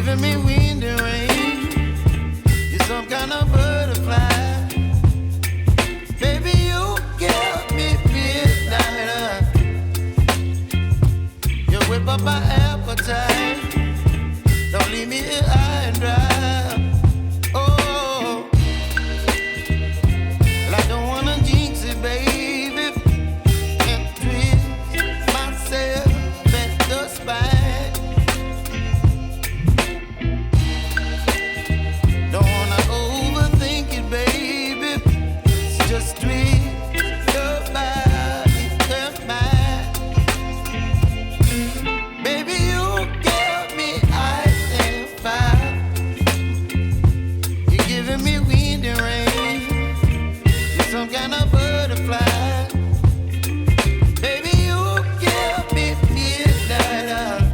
giving me wind and rain. You're some kind of butterfly. Baby, you give me midnight. You whip up my appetite. Don't leave me here high and dry. Oh, well, I don't wanna jinx it, baby, and twist myself at the spine. Don't wanna overthink it, baby. It's just twist your body and mine. Baby, you give me ice and fire. You're giving me wind and rain. You're some kind of butterfly. Baby, you give me midnight.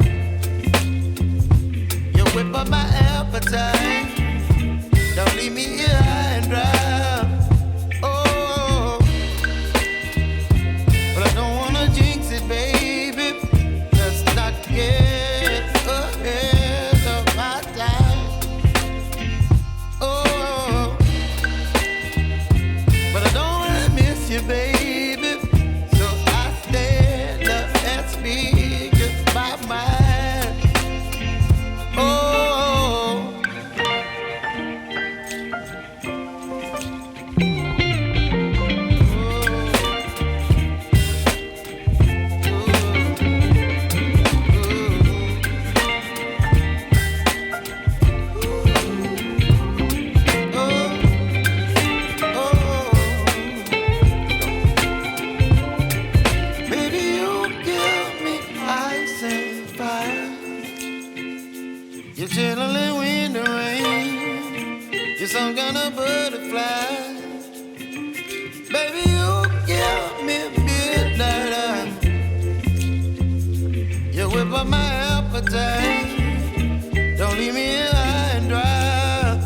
You whip up my appetite. Don't leave me here high and dry. Oh, but I don't wanna jinx it, baby. Let's not get ahead of my time. Oh, but I don't wanna miss you, baby. So I stand up and speak my mind. Oh. Baby, you give me ice and fire. You're chilling wind and rain. You're some kind of butterfly. Baby, you give me midnight. You whip up my appetite. Don't leave me here high and dry.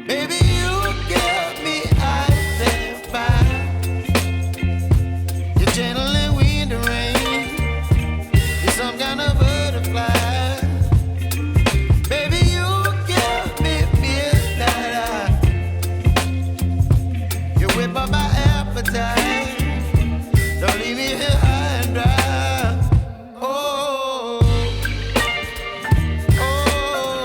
Baby, you give me ice and fire. You're channeling wind and rain. You're some kind of butterfly. Baby, you give me midnight. You whip up my appetite. Don't leave me here high and dry. Oh, oh,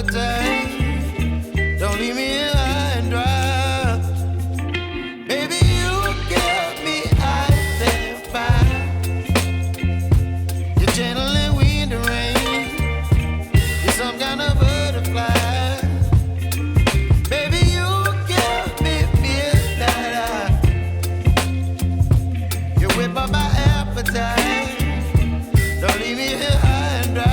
appetite. Don't leave me here high and dry. Baby, you give me ice and fire. You're channeling wind and rain. You're some kind of butterfly. Baby, you give me midnight. You whip up my appetite. Don't leave me here high and dry.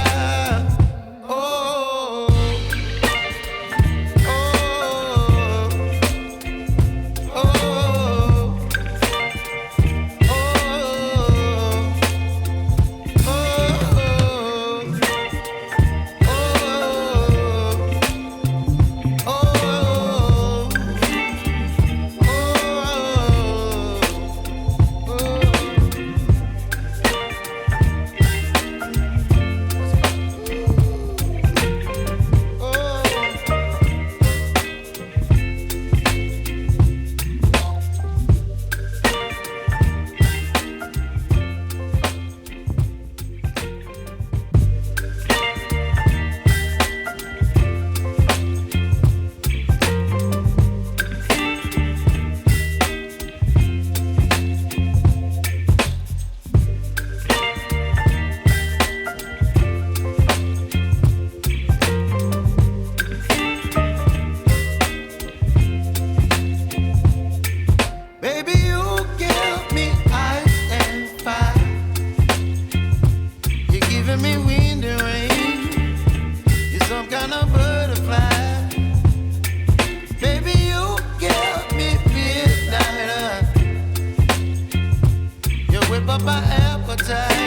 Whip up my appetite.